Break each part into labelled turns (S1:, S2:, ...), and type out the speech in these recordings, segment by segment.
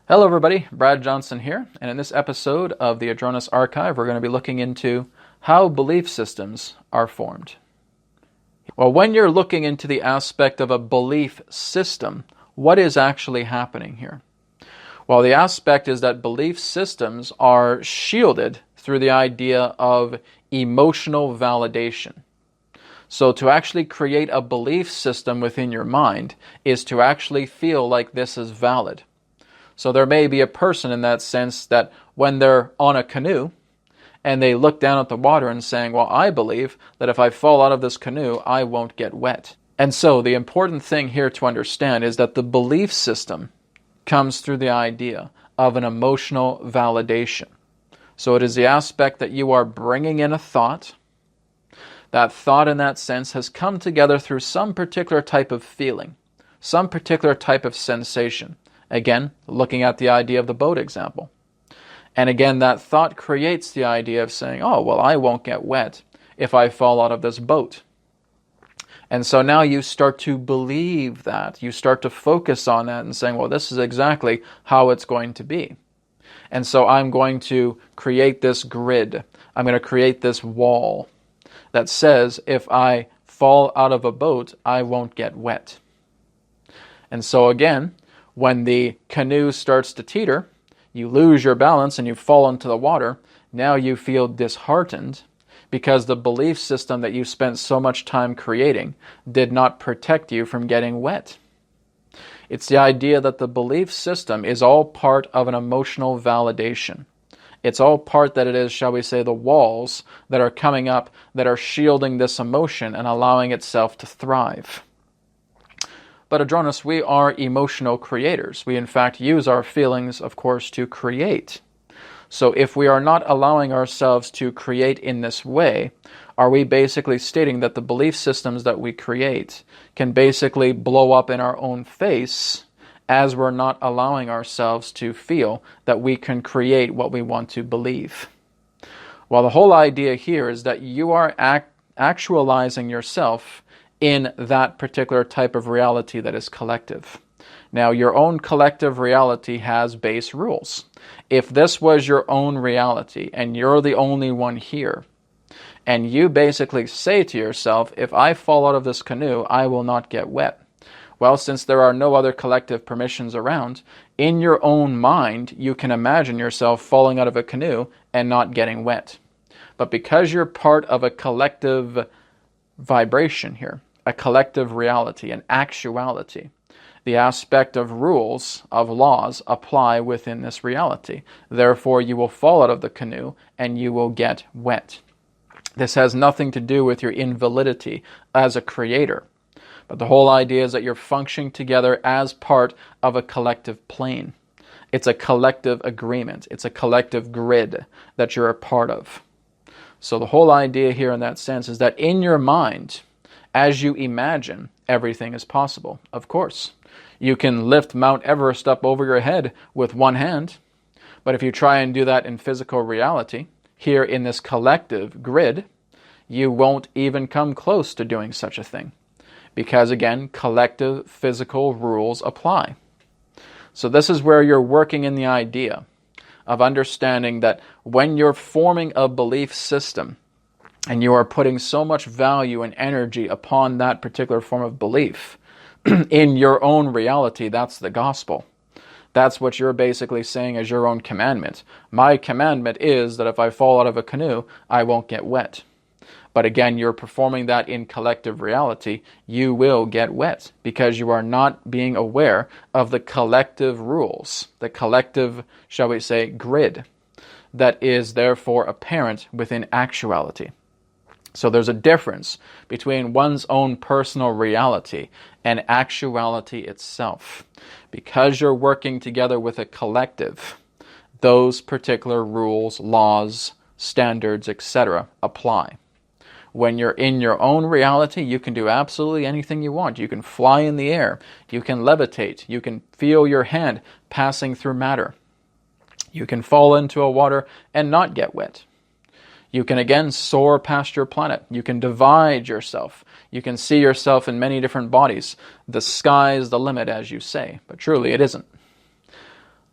S1: Hello everybody, Brad Johnson here, and in this episode of the Adronis Archive we're going to be looking into how belief systems are formed. Well, when you're looking into the aspect of a belief system, what is actually happening here? Well, the aspect is that belief systems are shielded through the idea of emotional validation. So to actually create a belief system within your mind is to actually feel like this is valid. So there may be a person in that sense that when they're on a canoe and they look down at the water and saying, well, I believe that if I fall out of this canoe, I won't get wet. And so the important thing here to understand is that the belief system comes through the idea of an emotional validation. So it is the aspect that you are bringing in a thought. That thought in that sense has come together through some particular type of feeling, some particular type of sensation. Again, looking at the idea of the boat example. And again, that thought creates the idea of saying, oh, well, I won't get wet if I fall out of this boat. And so now you start to believe that. You start to focus on that and saying, well, this is exactly how it's going to be. And so I'm going to create this grid. I'm going to create this wall that says if I fall out of a boat, I won't get wet. And so again, when the canoe starts to teeter, you lose your balance and you fall into the water. Now you feel disheartened because the belief system that you spent so much time creating did not protect you from getting wet. It's the idea that the belief system is all part of an emotional validation. It's all part that it is, shall we say, the walls that are coming up that are shielding this emotion and allowing itself to thrive. But Adronis, we are emotional creators. We in fact use our feelings, of course, to create. So if we are not allowing ourselves to create in this way, are we basically stating that the belief systems that we create can basically blow up in our own face as we're not allowing ourselves to feel that we can create what we want to believe? Well, the whole idea here is that you are actualizing yourself in that particular type of reality that is collective. Now, your own collective reality has base rules. If this was your own reality and you're the only one here, and you basically say to yourself, if I fall out of this canoe, I will not get wet. Well, since there are no other collective permissions around, in your own mind, you can imagine yourself falling out of a canoe and not getting wet. But because you're part of a collective vibration here, a collective reality, an actuality, the aspect of rules, of laws, apply within this reality. Therefore, you will fall out of the canoe and you will get wet. This has nothing to do with your invalidity as a creator. But the whole idea is that you're functioning together as part of a collective plane. It's a collective agreement. It's a collective grid that you're a part of. So the whole idea here in that sense is that in your mind, as you imagine, everything is possible. Of course, you can lift Mount Everest up over your head with one hand, but if you try and do that in physical reality, here in this collective grid, you won't even come close to doing such a thing. Because again, collective physical rules apply. So this is where you're working in the idea of understanding that when you're forming a belief system and you are putting so much value and energy upon that particular form of belief in your own reality, that's the gospel. That's what you're basically saying as your own commandment. My commandment is that if I fall out of a canoe, I won't get wet. But again, you're performing that in collective reality. You will get wet because you are not being aware of the collective rules, the collective, shall we say, grid that is therefore apparent within actuality. So there's a difference between one's own personal reality and actuality itself. Because you're working together with a collective, those particular rules, laws, standards, etc. apply. When you're in your own reality, you can do absolutely anything you want. You can fly in the air. You can levitate. You can feel your hand passing through matter. You can fall into a water and not get wet. You can again soar past your planet. You can divide yourself. You can see yourself in many different bodies. The sky's the limit, as you say, but truly it isn't.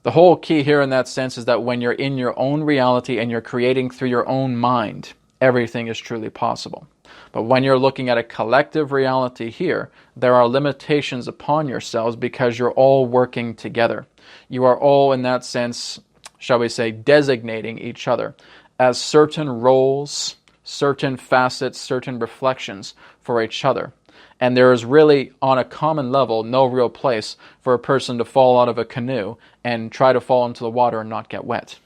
S1: The whole key here in that sense is that when you're in your own reality and you're creating through your own mind, everything is truly possible. But when you're looking at a collective reality here, there are limitations upon yourselves because you're all working together. You are all, in that sense, shall we say, designating each other as certain roles, certain facets, certain reflections for each other. And there is really, on a common level, no real place for a person to fall out of a canoe and try to fall into the water and not get wet.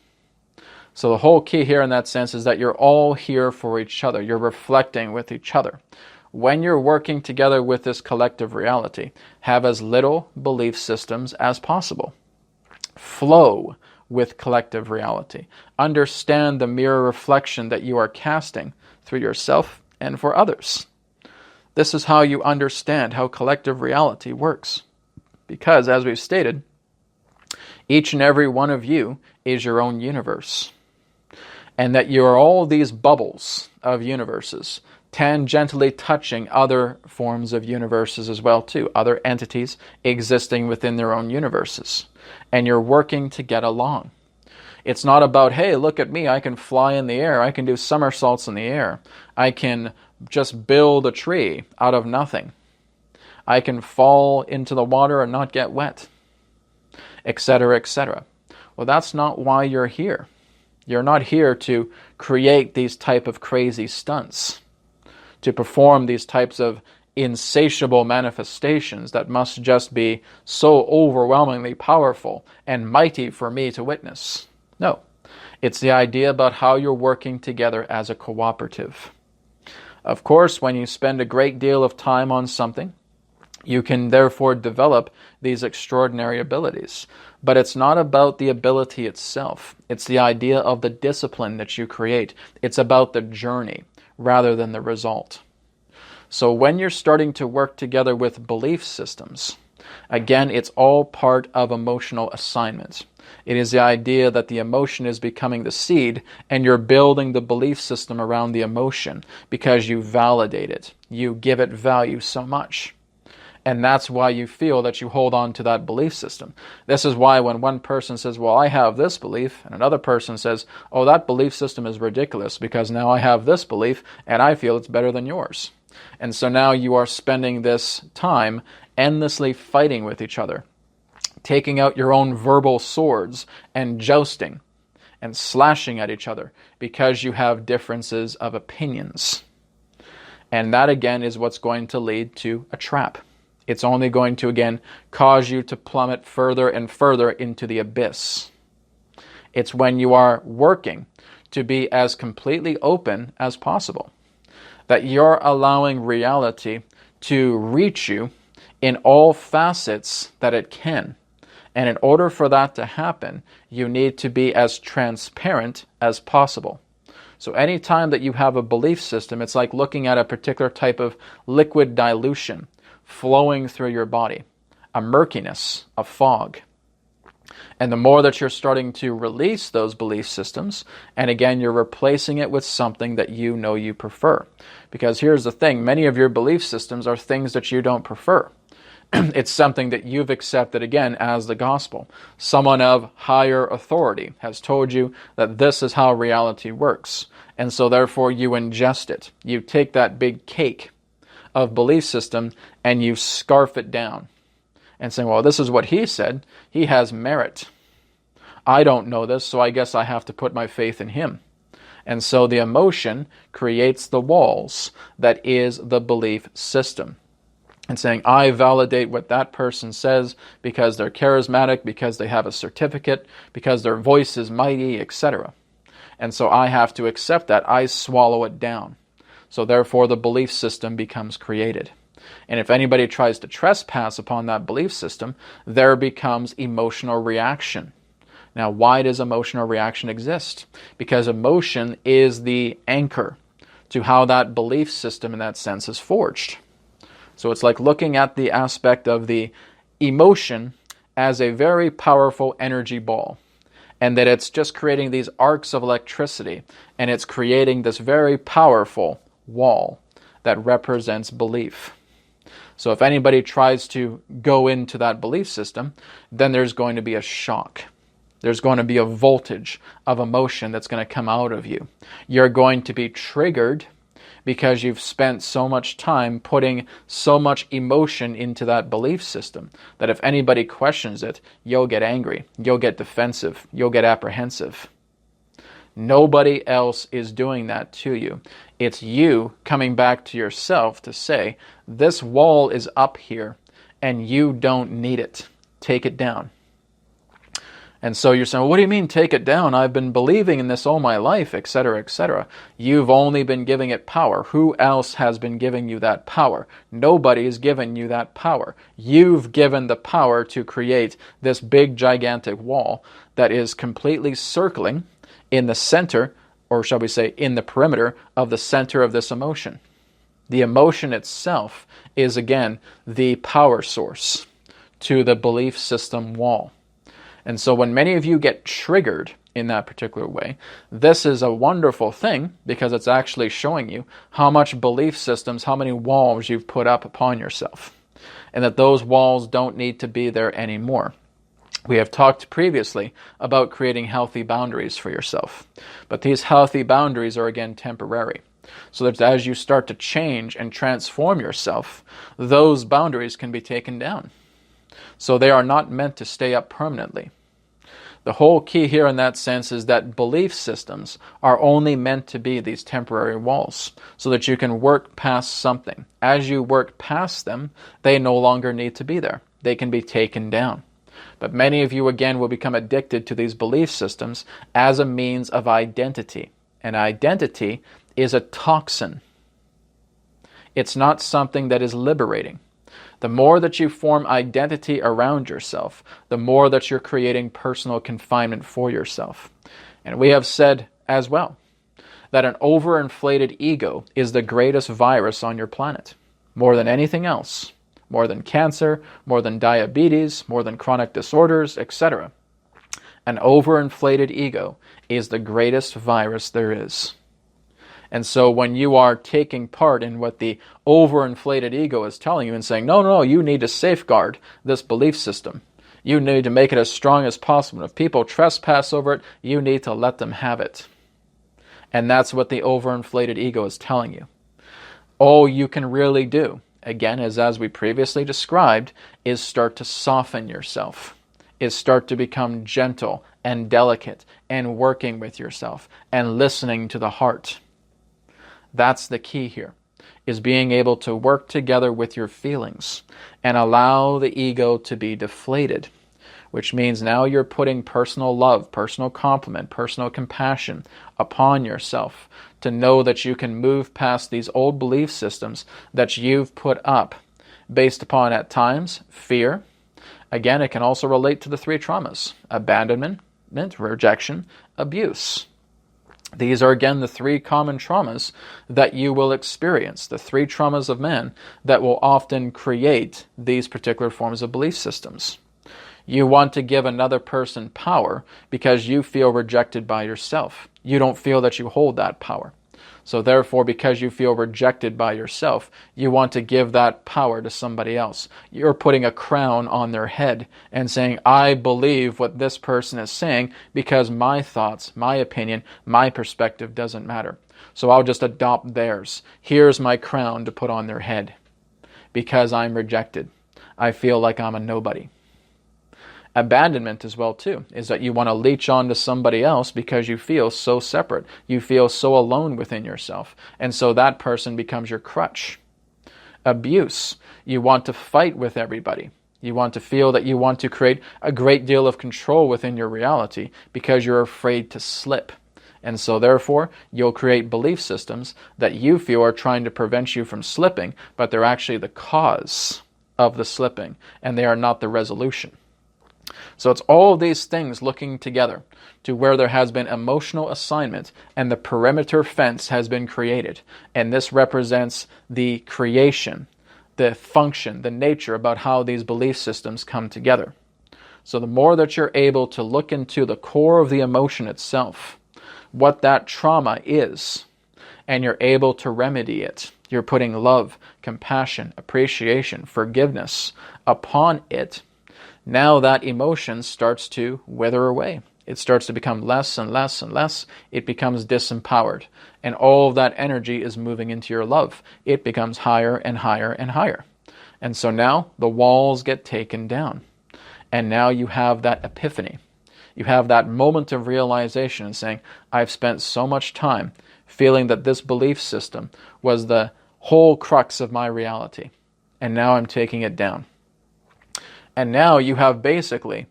S1: So the whole key here in that sense is that you're all here for each other. You're reflecting with each other. When you're working together with this collective reality, have as little belief systems as possible. Flow with collective reality. Understand the mirror reflection that you are casting through yourself and for others. This is how you understand how collective reality works. Because, as we've stated, each and every one of you is your own universe. And that you are all these bubbles of universes, tangentially touching other forms of universes as well too, other entities existing within their own universes. And you're working to get along. It's not about, hey, look at me, I can fly in the air, I can do somersaults in the air, I can just build a tree out of nothing, I can fall into the water and not get wet, etc., etc. Well, that's not why you're here. You're not here to create these type of crazy stunts, to perform these types of insatiable manifestations that must just be so overwhelmingly powerful and mighty for me to witness. No, it's the idea about how you're working together as a cooperative. Of course, when you spend a great deal of time on something, you can therefore develop these extraordinary abilities. But it's not about the ability itself. It's the idea of the discipline that you create. It's about the journey rather than the result. So when you're starting to work together with belief systems, again, it's all part of emotional assignment. It is the idea that the emotion is becoming the seed and you're building the belief system around the emotion because you validate it. You give it value so much. And that's why you feel that you hold on to that belief system. This is why when one person says, well, I have this belief, and another person says, oh, that belief system is ridiculous because now I have this belief and I feel it's better than yours. And so now you are spending this time endlessly fighting with each other, taking out your own verbal swords and jousting and slashing at each other because you have differences of opinions. And that, again, is what's going to lead to a trap. It's only going to, again, cause you to plummet further and further into the abyss. It's when you are working to be as completely open as possible, that you're allowing reality to reach you in all facets that it can. And in order for that to happen, you need to be as transparent as possible. So anytime that you have a belief system, it's like looking at a particular type of liquid dilution flowing through your body, a murkiness, a fog. And the more that you're starting to release those belief systems, and again, you're replacing it with something that you know you prefer. Because here's the thing, many of your belief systems are things that you don't prefer. It's something that you've accepted, again, as the gospel. Someone of higher authority has told you that this is how reality works. And so therefore you ingest it. You take that big cake of belief system and you scarf it down and say, well, this is what he said. He has merit. I don't know this, so I guess I have to put my faith in him. And so the emotion creates the walls that is the belief system. And saying, I validate what that person says because they're charismatic, because they have a certificate, because their voice is mighty, etc. And so I have to accept that. I swallow it down. So therefore the belief system becomes created. And if anybody tries to trespass upon that belief system, there becomes emotional reaction. Now, why does emotional reaction exist? Because emotion is the anchor to how that belief system in that sense is forged. So it's like looking at the aspect of the emotion as a very powerful energy ball. And that it's just creating these arcs of electricity. And it's creating this very powerful wall that represents belief. So if anybody tries to go into that belief system, then there's going to be a shock. There's going to be a voltage of emotion that's going to come out of you. You're going to be triggered because you've spent so much time putting so much emotion into that belief system that if anybody questions it, you'll get angry, you'll get defensive, you'll get apprehensive. Nobody else is doing that to you. It's you coming back to yourself to say, this wall is up here and you don't need it. Take it down. And so you're saying, well, what do you mean take it down? I've been believing in this all my life, etc., etc. You've only been giving it power. Who else has been giving you that power? Nobody's given you that power. You've given the power to create this big, gigantic wall that is completely circling in the center, or shall we say, in the perimeter of the center of this emotion. The emotion itself is, again, the power source to the belief system wall. And so when many of you get triggered in that particular way, this is a wonderful thing because it's actually showing you how much belief systems, how many walls you've put up upon yourself, and that those walls don't need to be there anymore. We have talked previously about creating healthy boundaries for yourself, but these healthy boundaries are again temporary. So that as you start to change and transform yourself, those boundaries can be taken down. So they are not meant to stay up permanently. The whole key here in that sense is that belief systems are only meant to be these temporary walls so that you can work past something. As you work past them, they no longer need to be there. They can be taken down. But many of you, again, will become addicted to these belief systems as a means of identity. And identity is a toxin. It's not something that is liberating. The more that you form identity around yourself, the more that you're creating personal confinement for yourself. And we have said as well that an overinflated ego is the greatest virus on your planet, more than anything else, more than cancer, more than diabetes, more than chronic disorders, etc. An overinflated ego is the greatest virus there is. And so when you are taking part in what the overinflated ego is telling you and saying, no, you need to safeguard this belief system. You need to make it as strong as possible. If people trespass over it, you need to let them have it. And that's what the overinflated ego is telling you. All you can really do, again, as we previously described, is start to soften yourself, is start to become gentle and delicate and working with yourself and listening to the heart. That's the key here, is being able to work together with your feelings and allow the ego to be deflated, which means now you're putting personal love, personal compliment, personal compassion upon yourself to know that you can move past these old belief systems that you've put up based upon, at times, fear. Again, it can also relate to the three traumas: abandonment, rejection, abuse. These are, again, the three common traumas that you will experience, the three traumas of man that will often create these particular forms of belief systems. You want to give another person power because you feel rejected by yourself. You don't feel that you hold that power. So therefore, because you feel rejected by yourself, you want to give that power to somebody else. You're putting a crown on their head and saying, I believe what this person is saying because my thoughts, my opinion, my perspective doesn't matter. So I'll just adopt theirs. Here's my crown to put on their head because I'm rejected. I feel like I'm a nobody. Abandonment as well too, is that you want to leech on to somebody else because you feel so separate. You feel so alone within yourself. And so that person becomes your crutch. Abuse, you want to fight with everybody. You want to feel that you want to create a great deal of control within your reality because you're afraid to slip. And so therefore, you'll create belief systems that you feel are trying to prevent you from slipping, but they're actually the cause of the slipping, and they are not the resolution. So it's all of these things looking together to where there has been emotional assignment and the perimeter fence has been created. And this represents the creation, the function, the nature about how these belief systems come together. So the more that you're able to look into the core of the emotion itself, what that trauma is, and you're able to remedy it, you're putting love, compassion, appreciation, forgiveness upon it, Now that emotion starts to wither away. It starts to become less and less and less. It becomes disempowered. And all of that energy is moving into your love. It becomes higher and higher and higher. And so now the walls get taken down. And now you have that epiphany. You have that moment of realization and saying, I've spent so much time feeling that this belief system was the whole crux of my reality. And now I'm taking it down. And now you have basically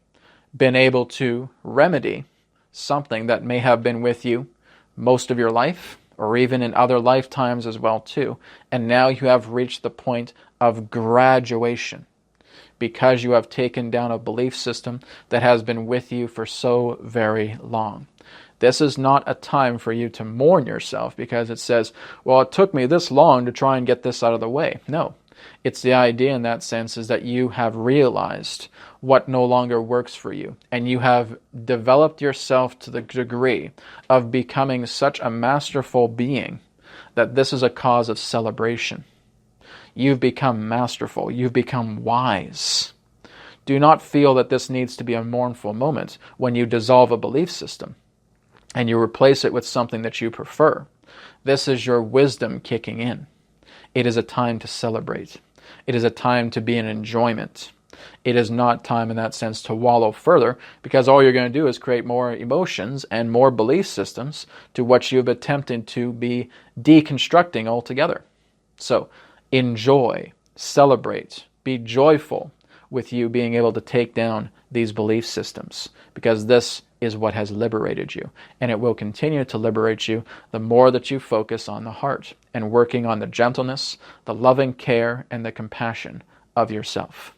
S1: been able to remedy something that may have been with you most of your life, or even in other lifetimes as well too. And now you have reached the point of graduation, because you have taken down a belief system that has been with you for so very long. This is not a time for you to mourn yourself because it says, well, it took me this long to try and get this out of the way. No, it's the idea in that sense is that you have realized what no longer works for you, and you have developed yourself to the degree of becoming such a masterful being that this is a cause of celebration. You've become masterful. You've become wise. Do not feel that this needs to be a mournful moment when you dissolve a belief system and you replace it with something that you prefer. This is your wisdom kicking in. It is a time to celebrate. It is a time to be in enjoyment. It is not time in that sense to wallow further, because all you're going to do is create more emotions and more belief systems to what you've attempted to be deconstructing altogether. So enjoy, celebrate, be joyful with you being able to take down these belief systems, because this is what has liberated you, and it will continue to liberate you the more that you focus on the heart and working on the gentleness, the loving care, and the compassion of yourself.